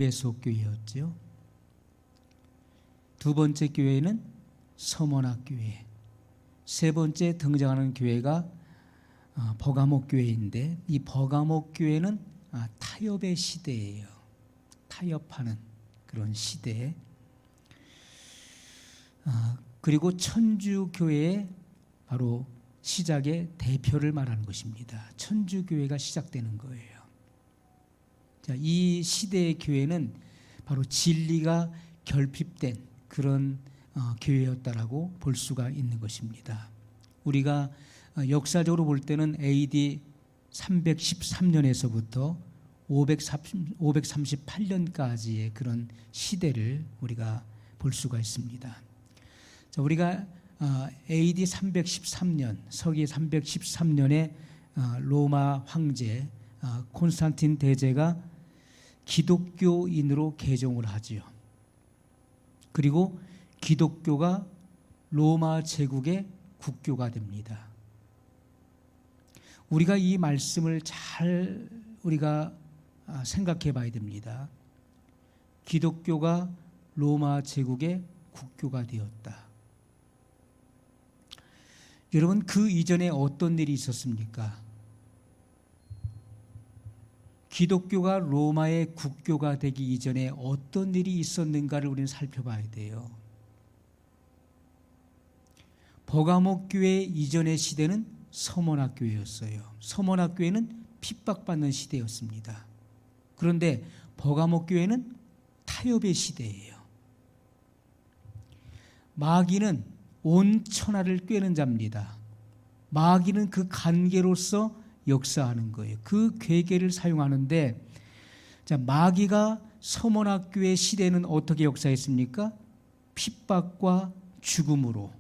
에베소 교회였죠. 두 번째 교회는 서머나 교회, 세 번째 등장하는 교회가 버가모 교회인데, 이 버가모 교회는 타협의 시대예요. 타협하는 그런 시대. 그리고 천주교회의 바로 시작의 대표를 말하는 것입니다. 천주교회가 시작되는 거예요. 자, 이 시대의 교회는 바로 진리가 결핍된 그런 교회였다라고 볼 수가 있는 것입니다. 우리가 역사적으로 볼 때는 AD 313년에서부터 538년까지의 그런 시대를 우리가 볼 수가 있습니다. 자, 우리가 AD 313년, 서기 313년에 로마 황제 콘스탄틴 대제가 기독교인으로 개종을 하지요. 그리고 기독교가 로마 제국의 국교가 됩니다. 우리가 이 말씀을 잘 우리가 생각해 봐야 됩니다. 기독교가 로마 제국의 국교가 되었다. 여러분, 그 이전에 어떤 일이 있었습니까? 기독교가 로마의 국교가 되기 이전에 어떤 일이 있었는가를 우리는 살펴봐야 돼요. 버가모 교회 이전의 시대는 서머나 교회였어요. 서머나 교회는 핍박받는 시대였습니다. 그런데 버가모 교회는 타협의 시대예요. 마귀는 온 천하를 꿰는 자입니다. 마귀는 그 관계로서 역사하는 거예요. 그 괴계를 사용하는데, 자, 마귀가 서머나 교회 시대는 어떻게 역사했습니까? 핍박과 죽음으로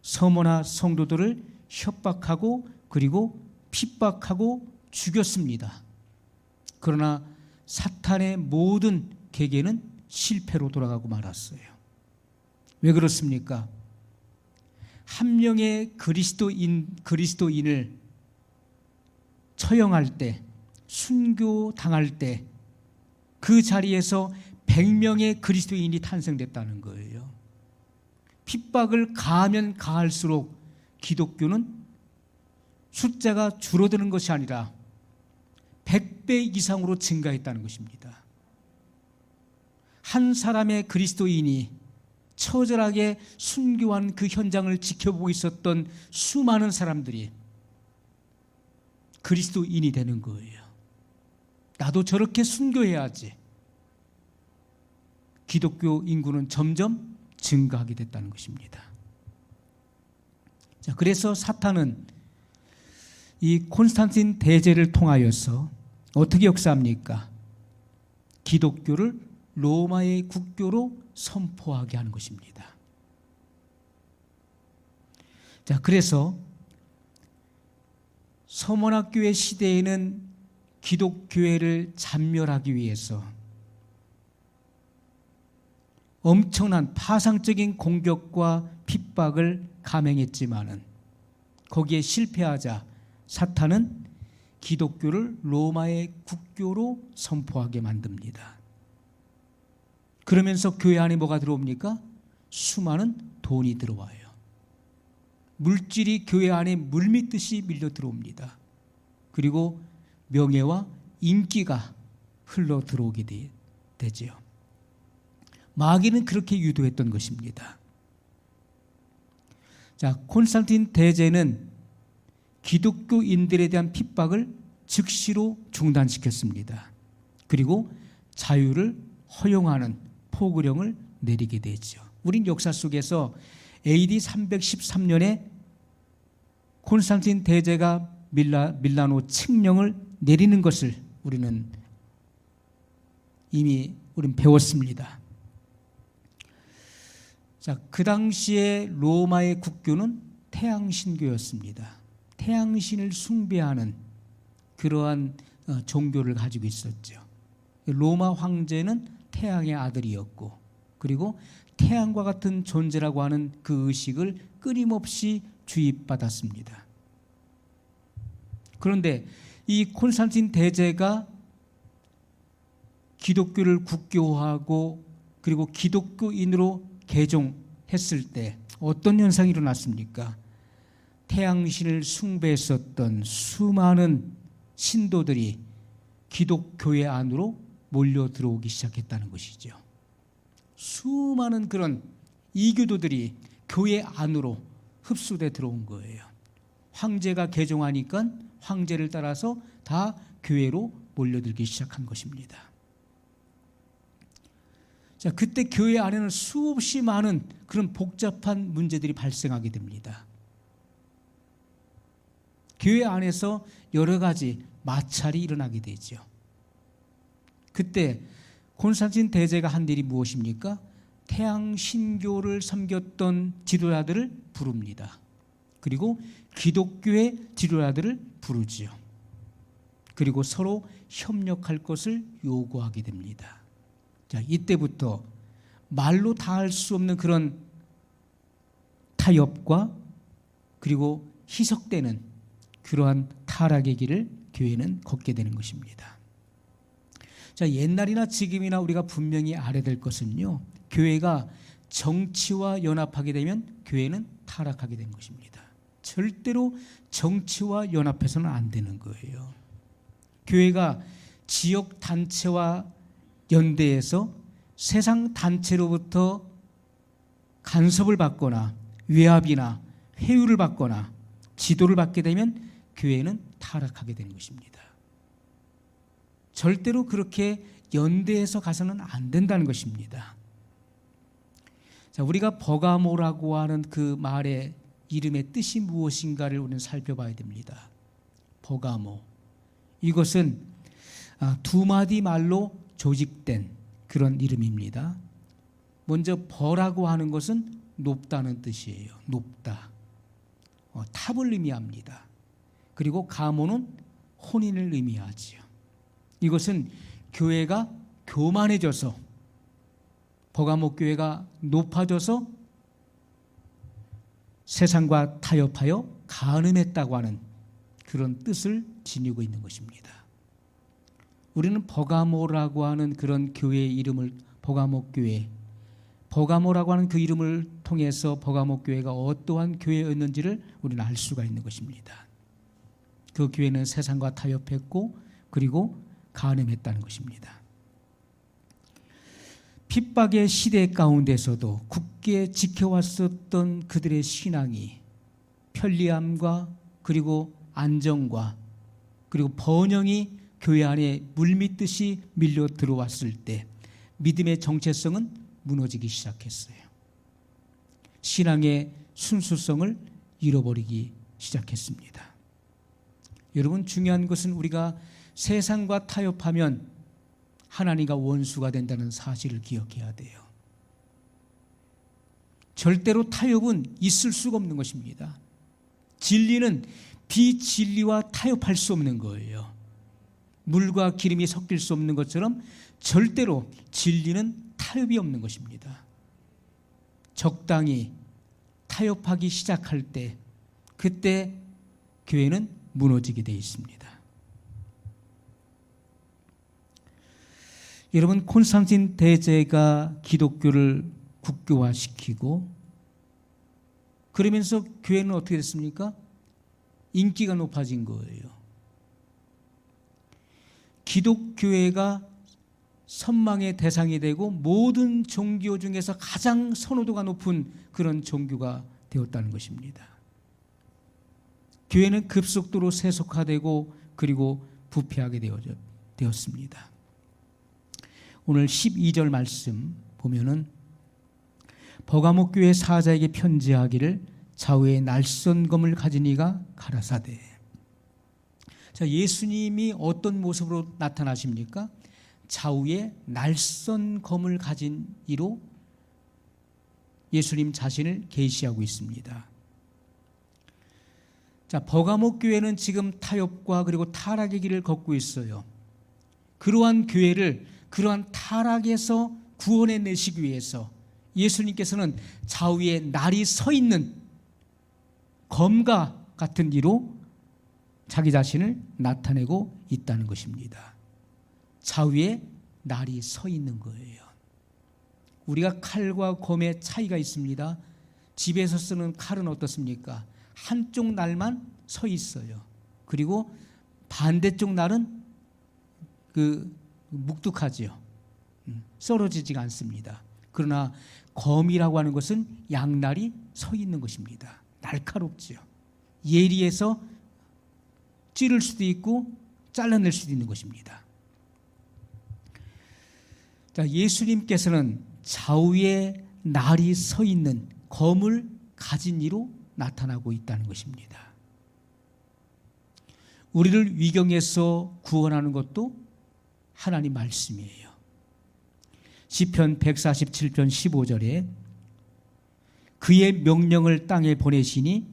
서머나 성도들을 협박하고 그리고 핍박하고 죽였습니다. 그러나 사탄의 모든 계계는 실패로 돌아가고 말았어요. 왜 그렇습니까? 한 명의 그리스도인을 처형할 때, 순교당할 때 그 자리에서 100명의 그리스도인이 탄생됐다는 거예요. 핍박을 가하면 가할수록 기독교는 숫자가 줄어드는 것이 아니라 100배 이상으로 증가했다는 것입니다. 한 사람의 그리스도인이 처절하게 순교한 그 현장을 지켜보고 있었던 수많은 사람들이 그리스도인이 되는 거예요. 나도 저렇게 순교해야지. 기독교 인구는 점점 증가하게 됐다는 것입니다. 자, 그래서 사탄은 이 콘스탄틴 대제를 통하여서 어떻게 역사합니까? 기독교를 로마의 국교로 선포하게 하는 것입니다. 자, 그래서 서머나 교회 시대에는 기독교회를 잔멸하기 위해서 엄청난 파상적인 공격과 핍박을 감행했지만은 거기에 실패하자 사탄은 기독교를 로마의 국교로 선포하게 만듭니다. 그러면서 교회 안에 뭐가 들어옵니까? 수많은 돈이 들어와요. 물질이 교회 안에 물밀듯이 밀려 들어옵니다. 그리고 명예와 인기가 흘러 들어오게 되지요. 마귀는 그렇게 유도했던 것입니다. 자, 콘스탄틴 대제는 기독교인들에 대한 핍박을 즉시로 중단시켰습니다. 그리고 자유를 허용하는 포고령을 내리게 되죠. 우린 역사 속에서 AD 313년에 콘스탄틴 대제가 밀라노 칙령을 내리는 것을 우리는 이미 배웠습니다. 자, 그 당시에 로마의 국교는 태양신교였습니다. 태양신을 숭배하는 그러한 종교를 가지고 있었죠. 로마 황제는 태양의 아들이었고, 그리고 태양과 같은 존재라고 하는 그 의식을 끊임없이 주입받았습니다. 그런데 이 콘스탄틴 대제가 기독교를 국교화하고 그리고 기독교인으로 개종했을 때 어떤 현상이 일어났습니까? 태양신을 숭배했었던 수많은 신도들이 기독교회 안으로 몰려 들어오기 시작했다는 것이죠. 수많은 그런 이교도들이 교회 안으로 흡수돼 들어온 거예요. 황제가 개종하니까 황제를 따라서 다 교회로 몰려들기 시작한 것입니다. 자, 그때 교회 안에는 수없이 많은 그런 복잡한 문제들이 발생하게 됩니다. 교회 안에서 여러 가지 마찰이 일어나게 되죠. 그때 콘스탄틴 대제가 한 일이 무엇입니까? 태양신교를 섬겼던 지도자들을 부릅니다. 그리고 기독교의 지도자들을 부르지요. 그리고 서로 협력할 것을 요구하게 됩니다. 자, 이때부터 말로 다 할 수 없는 그런 타협과 그리고 희석되는 그러한 타락의 길을 교회는 걷게 되는 것입니다. 자, 옛날이나 지금이나 우리가 분명히 알아야 될 것은요, 교회가 정치와 연합하게 되면 교회는 타락하게 된 것입니다. 절대로 정치와 연합해서는 안 되는 거예요. 교회가 지역 단체와 연대해서 세상 단체로부터 간섭을 받거나 외압이나 회유를 받거나 지도를 받게 되면 교회는 타락하게 되는 것입니다. 절대로 그렇게 연대해서 가서는 안 된다는 것입니다. 자, 우리가 버가모라고 하는 그 말의 이름의 뜻이 무엇인가를 우리는 살펴봐야 됩니다. 버가모. 이것은 두 마디 말로 조직된 그런 이름입니다. 먼저 버라고 하는 것은 높다는 뜻이에요. 높다. 탑을 의미합니다. 그리고 가모는 혼인을 의미하지요. 이것은 교회가 교만해져서 버가모 교회가 높아져서 세상과 타협하여 간음했다고 하는 그런 뜻을 지니고 있는 것입니다. 우리는 버가모라고 하는 그런 교회의 이름을 버가모 교회, 버가모라고 하는 그 이름을 통해서 버가모 교회가 어떠한 교회였는지를 우리는 알 수가 있는 것입니다. 그 교회는 세상과 타협했고 그리고 간음했다는 것입니다. 핍박의 시대 가운데서도 굳게 지켜왔었던 그들의 신앙이 편리함과 그리고 안정과 그리고 번영이 교회 안에 물밀듯이 밀려 들어왔을 때 믿음의 정체성은 무너지기 시작했어요. 신앙의 순수성을 잃어버리기 시작했습니다. 여러분, 중요한 것은 우리가 세상과 타협하면 하나님과 원수가 된다는 사실을 기억해야 돼요. 절대로 타협은 있을 수가 없는 것입니다. 진리는 비진리와 타협할 수 없는 거예요. 물과 기름이 섞일 수 없는 것처럼 절대로 진리는 타협이 없는 것입니다. 적당히 타협하기 시작할 때 그때 교회는 무너지게 되어 있습니다. 여러분, 콘스탄틴 대제가 기독교를 국교화시키고 그러면서 교회는 어떻게 됐습니까? 인기가 높아진 거예요. 기독교회가 선망의 대상이 되고 모든 종교 중에서 가장 선호도가 높은 그런 종교가 되었다는 것입니다. 교회는 급속도로 세속화되고 그리고 부패하게 되었습니다. 오늘 12절 말씀 보면은 버가모 교회 사자에게 편지하기를 좌우에 날선 검을 가진 이가 가라사대. 자, 예수님이 어떤 모습으로 나타나십니까? 좌우에 날선 검을 가진 이로 예수님 자신을 계시하고 있습니다. 자, 버가모 교회는 지금 타협과 그리고 타락의 길을 걷고 있어요. 그러한 교회를 그러한 타락에서 구원해 내시기 위해서 예수님께서는 좌우에 날이 서 있는 검과 같은 이로 자기 자신을 나타내고 있다는 것입니다. 좌우에 날이 서 있는 거예요. 우리가 칼과 검의 차이가 있습니다. 집에서 쓰는 칼은 어떻습니까? 한쪽 날만 서 있어요. 그리고 반대쪽 날은 묵뚝하지요. 썰어지지가 않습니다. 그러나 검이라고 하는 것은 양날이 서 있는 것입니다. 날카롭지요. 예리해서 찌를 수도 있고 잘라낼 수도 있는 것입니다. 자, 예수님께서는 좌우에 날이 서 있는 검을 가진 이로 나타나고 있다는 것입니다. 우리를 위경에서 구원하는 것도 하나님 말씀이에요. 시편 147편 15절에 그의 명령을 땅에 보내시니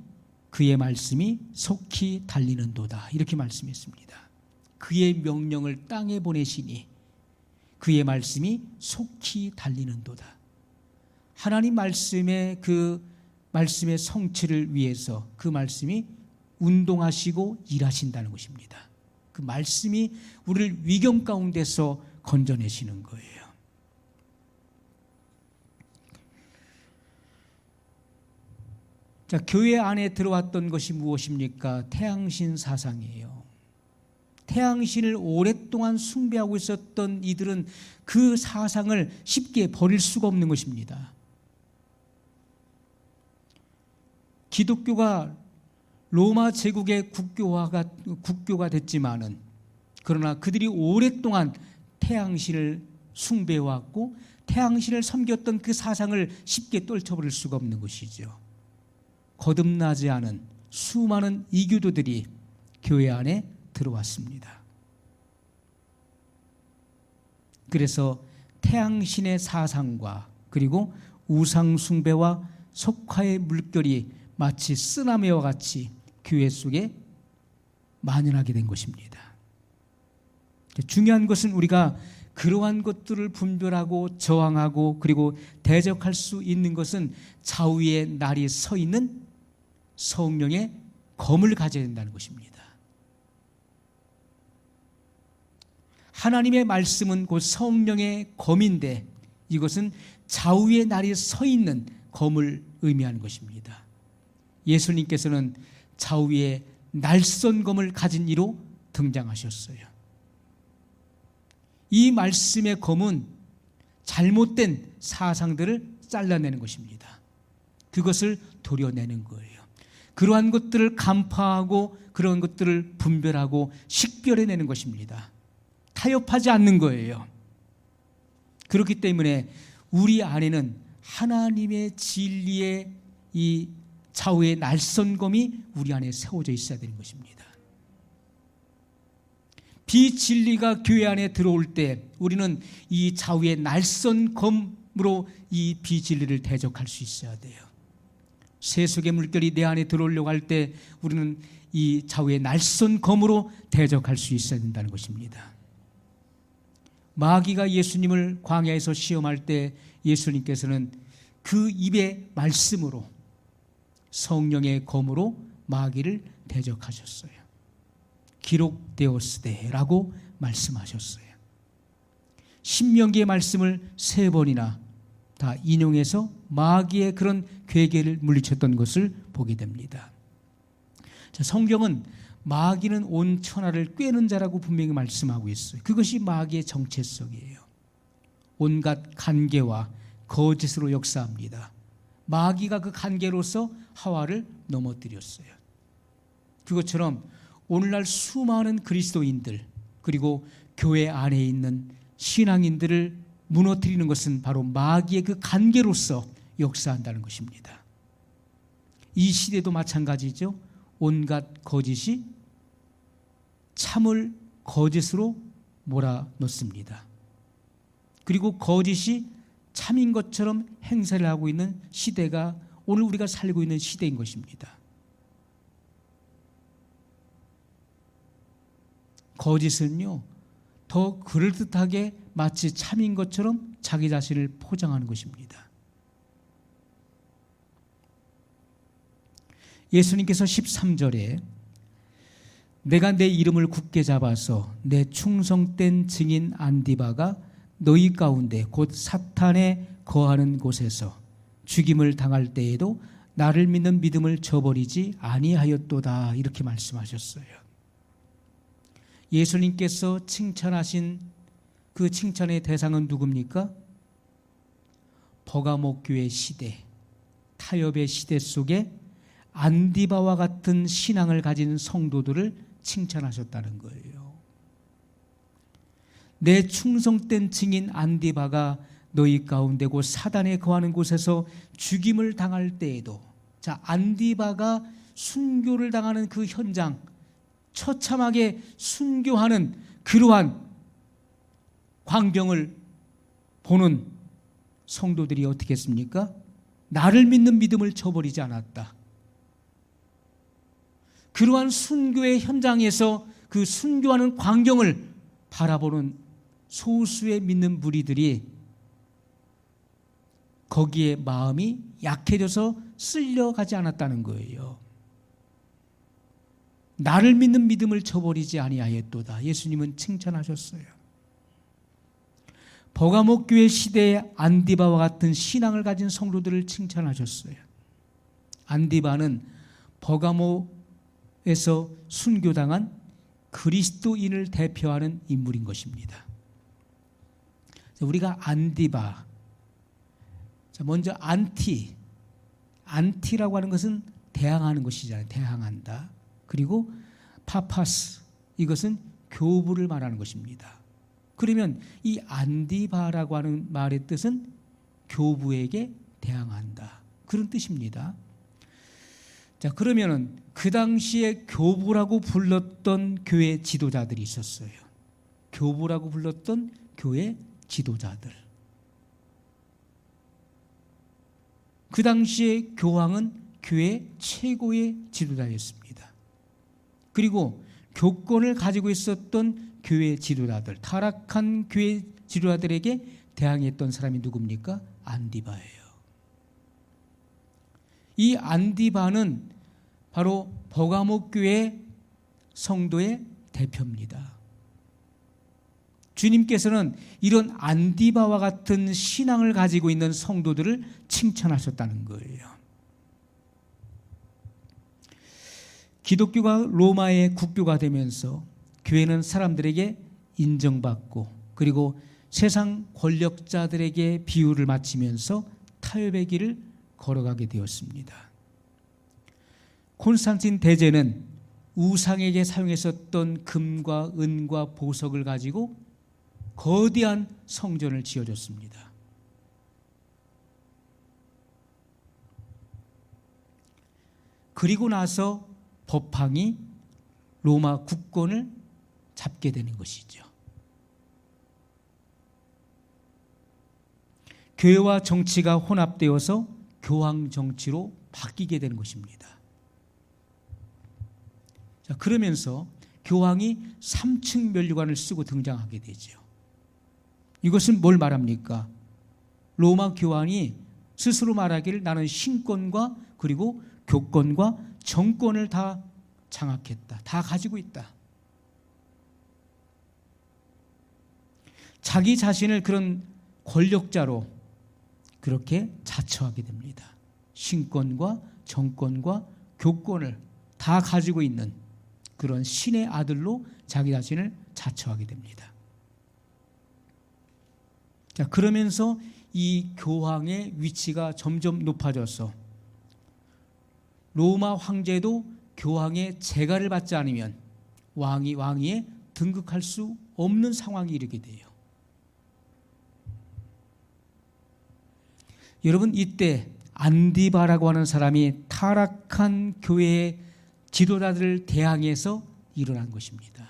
그의 말씀이 속히 달리는도다, 이렇게 말씀했습니다. 그의 명령을 땅에 보내시니 그의 말씀이 속히 달리는도다. 하나님 말씀의 그 말씀의 성취를 위해서 그 말씀이 운동하시고 일하신다는 것입니다. 그 말씀이 우리를 위경 가운데서 건져내시는 거예요. 자, 교회 안에 들어왔던 것이 무엇입니까? 태양신 사상이에요. 태양신을 오랫동안 숭배하고 있었던 이들은 그 사상을 쉽게 버릴 수가 없는 것입니다. 기독교가 로마 제국의 국교가 됐지만은, 그러나 그들이 오랫동안 태양신을 숭배해왔고 태양신을 섬겼던 그 사상을 쉽게 떨쳐버릴 수가 없는 것이죠. 거듭나지 않은 수많은 이교도들이 교회 안에 들어왔습니다. 그래서 태양신의 사상과 그리고 우상 숭배와 석화의 물결이 마치 쓰나미와 같이 교회 속에 만연하게 된 것입니다. 중요한 것은 우리가 그러한 것들을 분별하고 저항하고 그리고 대적할 수 있는 것은 좌우에 날이 서 있는 성령의 검을 가져야 된다는 것입니다. 하나님의 말씀은 곧 성령의 검인데 이것은 좌우에 날이 서 있는 검을 의미하는 것입니다. 예수님께서는 좌우에 날선 검을 가진 이로 등장하셨어요. 이 말씀의 검은 잘못된 사상들을 잘라내는 것입니다. 그것을 도려내는 거예요. 그러한 것들을 간파하고 그런 것들을 분별하고 식별해내는 것입니다. 타협하지 않는 거예요. 그렇기 때문에 우리 안에는 하나님의 진리의 이 좌우의 날선 검이 우리 안에 세워져 있어야 되는 것입니다. 비진리가 교회 안에 들어올 때 우리는 이 좌우의 날선 검으로 이 비진리를 대적할 수 있어야 돼요. 세속의 물결이 내 안에 들어오려고 할 때 우리는 이 좌우의 날선 검으로 대적할 수 있어야 된다는 것입니다. 마귀가 예수님을 광야에서 시험할 때 예수님께서는 그 입의 말씀으로 성령의 검으로 마귀를 대적하셨어요. 기록되었으되라고 말씀하셨어요. 신명기의 말씀을 3번이나 다 인용해서 마귀의 그런 괴계를 물리쳤던 것을 보게 됩니다. 자, 성경은 마귀는 온 천하를 꿰는 자라고 분명히 말씀하고 있어요. 그것이 마귀의 정체성이에요. 온갖 간계와 거짓으로 역사합니다. 마귀가 그 간계로서 하와를 넘어뜨렸어요. 그것처럼 오늘날 수많은 그리스도인들 그리고 교회 안에 있는 신앙인들을 무너뜨리는 것은 바로 마귀의 그 간계로서 역사한다는 것입니다. 이 시대도 마찬가지죠. 온갖 거짓이 참을 거짓으로 몰아넣습니다. 그리고 거짓이 참인 것처럼 행세를 하고 있는 시대가 오늘 우리가 살고 있는 시대인 것입니다. 거짓은요, 더 그럴듯하게 마치 참인 것처럼 자기 자신을 포장하는 것입니다. 예수님께서 13절에 내가 내 이름을 굳게 잡아서 내 충성된 증인 안디바가 너희 가운데 곧 사탄에 거하는 곳에서 죽임을 당할 때에도 나를 믿는 믿음을 저버리지 아니하였도다. 이렇게 말씀하셨어요. 예수님께서 칭찬하신 그 칭찬의 대상은 누굽니까? 버가모 교회 시대, 타협의 시대 속에 안디바와 같은 신앙을 가진 성도들을 칭찬하셨다는 거예요. 내 충성된 증인 안디바가 너희 가운데 곧 사단에 거하는 곳에서 죽임을 당할 때에도, 자, 안디바가 순교를 당하는 그 현장, 처참하게 순교하는 그러한 광경을 보는 성도들이 어떻게 했습니까? 나를 믿는 믿음을 저버리지 않았다. 그러한 순교의 현장에서 그 순교하는 광경을 바라보는 소수의 믿는 무리들이 거기에 마음이 약해져서 쓸려가지 않았다는 거예요. 나를 믿는 믿음을 저버리지 아니하였도다. 예수님은 칭찬하셨어요. 버가모 교회 시대의 안디바와 같은 신앙을 가진 성도들을 칭찬하셨어요. 안디바는 버가모에서 순교당한 그리스도인을 대표하는 인물인 것입니다. 우리가 안디바, 먼저 안티라고 하는 것은 대항하는 것이잖아요. 대항한다. 그리고 파파스, 이것은 교부를 말하는 것입니다. 그러면 이 안디바라고 하는 말의 뜻은 교부에게 대항한다, 그런 뜻입니다. 자, 그러면은 그 당시에 교부라고 불렀던 교회 지도자들이 있었어요. 교부라고 불렀던 교회 지도자들. 그 당시에 교황은 교회 최고의 지도자였습니다. 그리고 교권을 가지고 있었던 교회 지도자들, 타락한 교회 지도자들에게 대항했던 사람이 누굽니까? 안디바예요. 이 안디바는 바로 버가모 교회 성도의 대표입니다. 주님께서는 이런 안디바와 같은 신앙을 가지고 있는 성도들을 칭찬하셨다는 거예요. 기독교가 로마의 국교가 되면서 교회는 사람들에게 인정받고, 그리고 세상 권력자들에게 비유를 바치면서 타협의 길을 걸어가게 되었습니다. 콘스탄틴 대제는 우상에게 사용했었던 금과 은과 보석을 가지고 거대한 성전을 지어줬습니다. 그리고 나서 법황이 로마 국권을 잡게 되는 것이죠. 교회와 정치가 혼합되어서 교황 정치로 바뀌게 되는 것입니다. 자, 그러면서 교황이 3층 면류관을 쓰고 등장하게 되죠. 이것은 뭘 말합니까? 로마 교황이 스스로 말하기를 나는 신권과 그리고 교권과 정권을 다 장악했다, 다 가지고 있다. 자기 자신을 그런 권력자로 그렇게 자처하게 됩니다. 신권과 정권과 교권을 다 가지고 있는 그런 신의 아들로 자기 자신을 자처하게 됩니다. 자, 그러면서 이 교황의 위치가 점점 높아져서 로마 황제도 교황의 재가를 받지 않으면 왕위에 등극할 수 없는 상황이 이르게 돼요. 여러분, 이때 안디바라고 하는 사람이 타락한 교회의 지도자들을 대항해서 일어난 것입니다.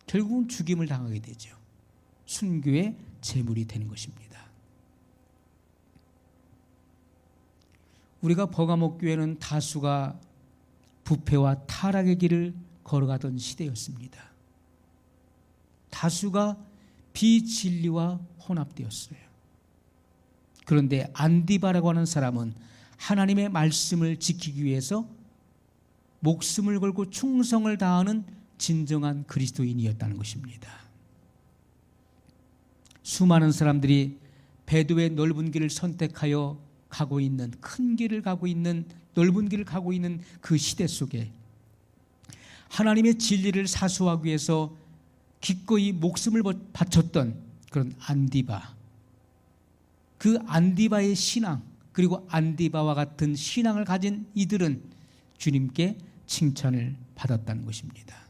결국은 죽임을 당하게 되죠. 순교의 제물이 되는 것입니다. 우리가 버가모 교회는 다수가 부패와 타락의 길을 걸어가던 시대였습니다. 다수가 비진리와 혼합되었어요. 그런데 안디바라고 하는 사람은 하나님의 말씀을 지키기 위해서 목숨을 걸고 충성을 다하는 진정한 그리스도인이었다는 것입니다. 수많은 사람들이 배도의 넓은 길을 선택하여 가고 있는, 큰 길을 가고 있는, 넓은 길을 가고 있는 그 시대 속에 하나님의 진리를 사수하기 위해서 기꺼이 목숨을 바쳤던 그런 안디바, 그 안디바의 신앙, 그리고 안디바와 같은 신앙을 가진 이들은 주님께 칭찬을 받았다는 것입니다.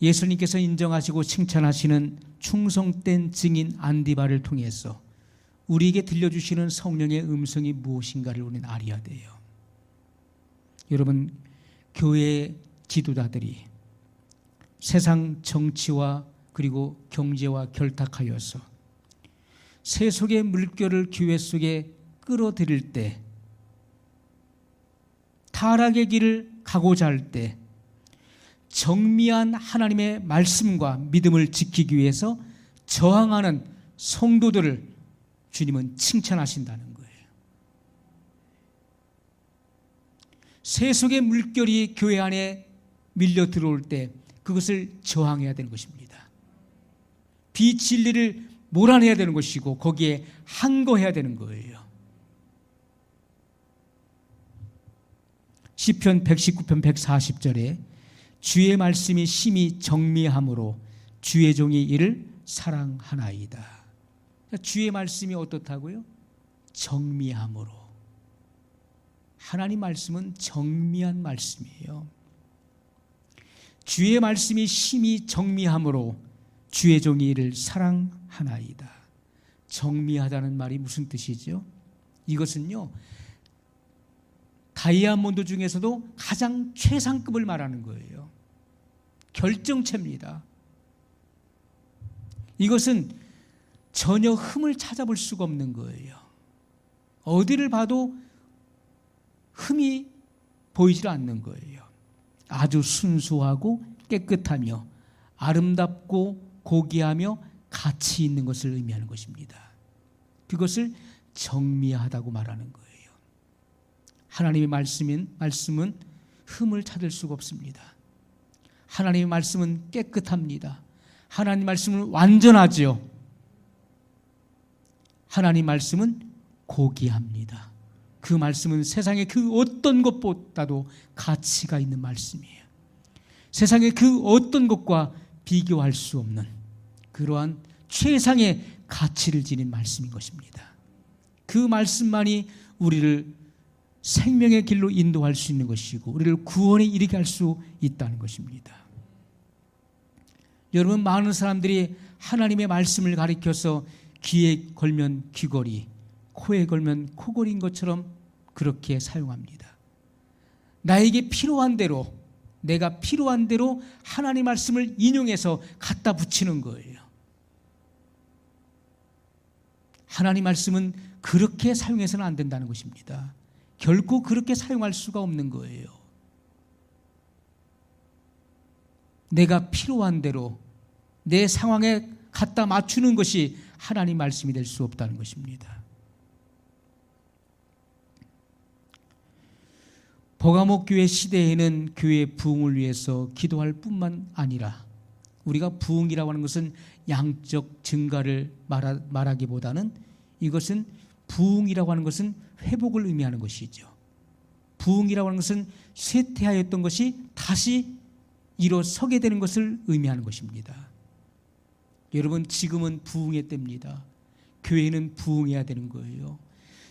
예수님께서 인정하시고 칭찬하시는 충성된 증인 안디바를 통해서 우리에게 들려주시는 성령의 음성이 무엇인가를 우리는 알아야 돼요. 여러분, 교회 지도자들이 세상 정치와 그리고 경제와 결탁하여서 세속의 물결을 교회 속에 끌어들일 때, 타락의 길을 가고자 할 때 정미한 하나님의 말씀과 믿음을 지키기 위해서 저항하는 성도들을 주님은 칭찬하신다는 거예요. 세속의 물결이 교회 안에 밀려 들어올 때 그것을 저항해야 되는 것입니다. 비진리를 몰아내야 되는 것이고 거기에 항거해야 되는 거예요. 시편 119편 140절에 주의 말씀이 심히 정미함으로 주의 종이 이를 사랑하나이다. 주의 말씀이 어떻다고요? 정미함으로. 하나님 말씀은 정미한 말씀이에요. 주의 말씀이 심히 정미함으로 주의 종이 이를 사랑하나이다. 정미하다는 말이 무슨 뜻이죠? 이것은요, 다이아몬드 중에서도 가장 최상급을 말하는 거예요. 결정체입니다. 이것은 전혀 흠을 찾아볼 수가 없는 거예요. 어디를 봐도 흠이 보이질 않는 거예요. 아주 순수하고 깨끗하며 아름답고 고귀하며 가치 있는 것을 의미하는 것입니다. 그것을 정미하다고 말하는 거예요. 하나님의 말씀은 흠을 찾을 수가 없습니다. 하나님의 말씀은 깨끗합니다. 하나님의 말씀은 완전하죠. 하나님의 말씀은 고귀합니다. 그 말씀은 세상의 그 어떤 것보다도 가치가 있는 말씀이에요. 세상의 그 어떤 것과 비교할 수 없는 그러한 최상의 가치를 지닌 말씀인 것입니다. 그 말씀만이 우리를 생명의 길로 인도할 수 있는 것이고 우리를 구원에 이르게 할 수 있다는 것입니다. 여러분, 많은 사람들이 하나님의 말씀을 가리켜서 귀에 걸면 귀걸이, 코에 걸면 코걸이인 것처럼 그렇게 사용합니다. 나에게 필요한 대로, 내가 필요한 대로 하나님 말씀을 인용해서 갖다 붙이는 거예요. 하나님 말씀은 그렇게 사용해서는 안 된다는 것입니다. 결코 그렇게 사용할 수가 없는 거예요. 내가 필요한 대로 내 상황에 갖다 맞추는 것이 하나님 말씀이 될 수 없다는 것입니다. 버가목 교회 시대에는 교회 부흥을 위해서 기도할 뿐만 아니라 우리가 부흥이라고 하는 것은 양적 증가를 말하기보다는 이것은 부흥이라고 하는 것은 회복을 의미하는 것이죠. 부흥이라고 하는 것은 쇠퇴하였던 것이 다시 일어서게 되는 것을 의미하는 것입니다. 여러분, 지금은 부흥의 때입니다. 교회는 부흥해야 되는 거예요.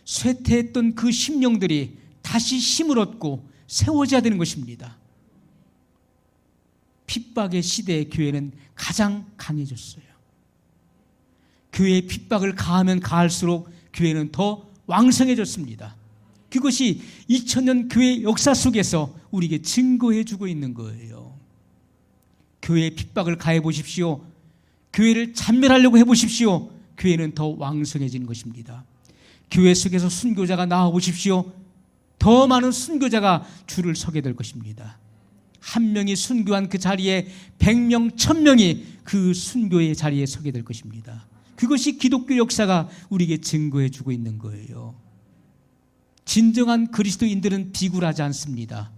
쇠퇴했던 그 심령들이 다시 힘을 얻고 세워져야 되는 것입니다. 핍박의 시대에 교회는 가장 강해졌어요. 교회의 핍박을 가하면 가할수록 교회는 더 왕성해졌습니다. 그것이 2000년 교회 역사 속에서 우리에게 증거해 주고 있는 거예요. 교회의 핍박을 가해 보십시오. 교회를 잔멸하려고 해보십시오. 교회는 더 왕성해지는 것입니다. 교회 속에서 순교자가 나와 보십시오. 더 많은 순교자가 줄을 서게 될 것입니다. 한 명이 순교한 그 자리에 100명, 1000명이 그 순교의 자리에 서게 될 것입니다. 그것이 기독교 역사가 우리에게 증거해 주고 있는 거예요. 진정한 그리스도인들은 비굴하지 않습니다.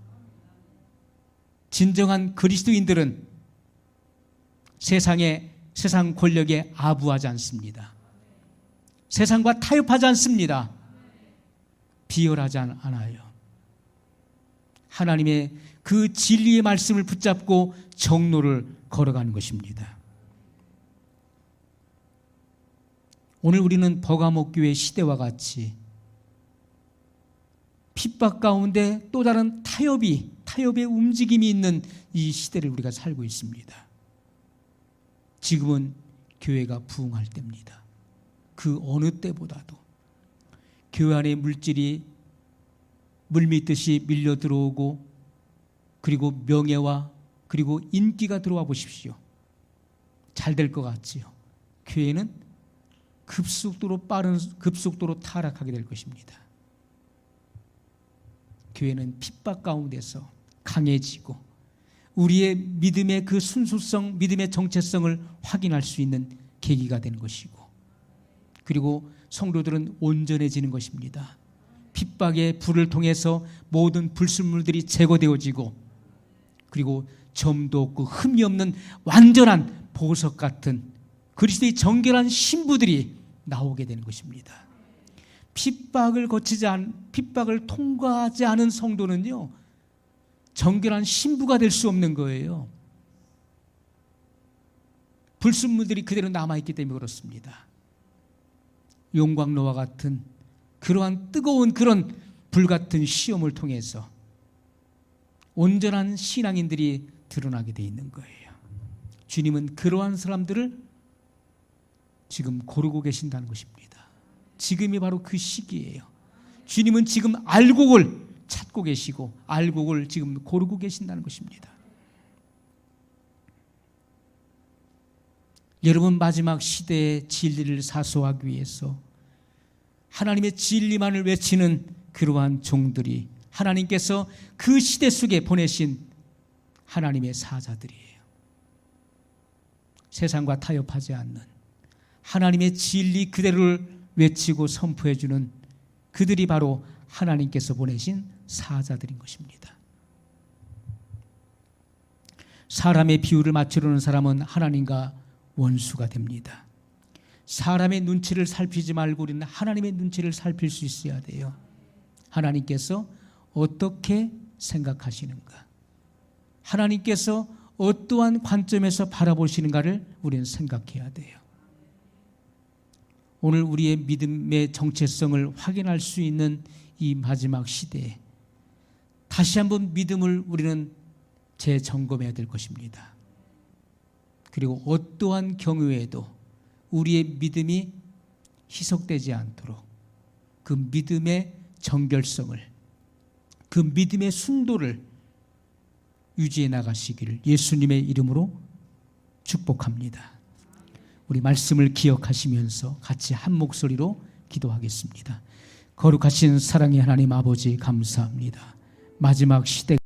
진정한 그리스도인들은 세상에 세상 권력에 아부하지 않습니다. 세상과 타협하지 않습니다. 비열하지 않아요. 하나님의 그 진리의 말씀을 붙잡고 정로를 걸어가는 것입니다. 오늘 우리는 버가모 교회 시대와 같이 핍박 가운데 또 다른 타협의 움직임이 있는 이 시대를 우리가 살고 있습니다. 지금은 교회가 부흥할 때입니다. 그 어느 때보다도 교회 안에 물질이 물밀듯이 밀려 들어오고, 그리고 명예와 그리고 인기가 들어와 보십시오. 잘 될 것 같지요. 교회는 급속도로 타락하게 될 것입니다. 교회는 핍박 가운데서 강해지고 우리의 믿음의 그 순수성, 믿음의 정체성을 확인할 수 있는 계기가 되는 것이고, 그리고 성도들은 온전해지는 것입니다. 핍박의 불을 통해서 모든 불순물들이 제거되어지고, 그리고 점도 없고 흠이 없는 완전한 보석 같은 그리스도의 정결한 신부들이 나오게 되는 것입니다. 핍박을 통과하지 않은 성도는요, 정결한 신부가 될 수 없는 거예요. 불순물들이 그대로 남아있기 때문에 그렇습니다. 용광로와 같은 그러한 뜨거운 그런 불같은 시험을 통해서 온전한 신앙인들이 드러나게 되어 있는 거예요. 주님은 그러한 사람들을 지금 고르고 계신다는 것입니다. 지금이 바로 그 시기예요. 주님은 지금 알곡을 찾고 계시고 알곡을 지금 고르고 계신다는 것입니다. 여러분, 마지막 시대의 진리를 사수하기 위해서 하나님의 진리만을 외치는 그러한 종들이 하나님께서 그 시대 속에 보내신 하나님의 사자들이에요. 세상과 타협하지 않는 하나님의 진리 그대로를 외치고 선포해주는 그들이 바로 하나님께서 보내신 사자들인 것입니다. 사람의 비율을 맞추려는 사람은 하나님과 원수가 됩니다. 사람의 눈치를 살피지 말고 우리는 하나님의 눈치를 살필 수 있어야 돼요. 하나님께서 어떻게 생각하시는가, 하나님께서 어떠한 관점에서 바라보시는가를 우리는 생각해야 돼요. 오늘 우리의 믿음의 정체성을 확인할 수 있는 이 마지막 시대에 다시 한번 믿음을 우리는 재점검해야 될 것입니다. 그리고 어떠한 경우에도 우리의 믿음이 희석되지 않도록 그 믿음의 정결성을, 그 믿음의 순도를 유지해 나가시기를 예수님의 이름으로 축복합니다. 우리 말씀을 기억하시면서 같이 한 목소리로 기도하겠습니다. 거룩하신 사랑의 하나님 아버지, 감사합니다. 마지막 시대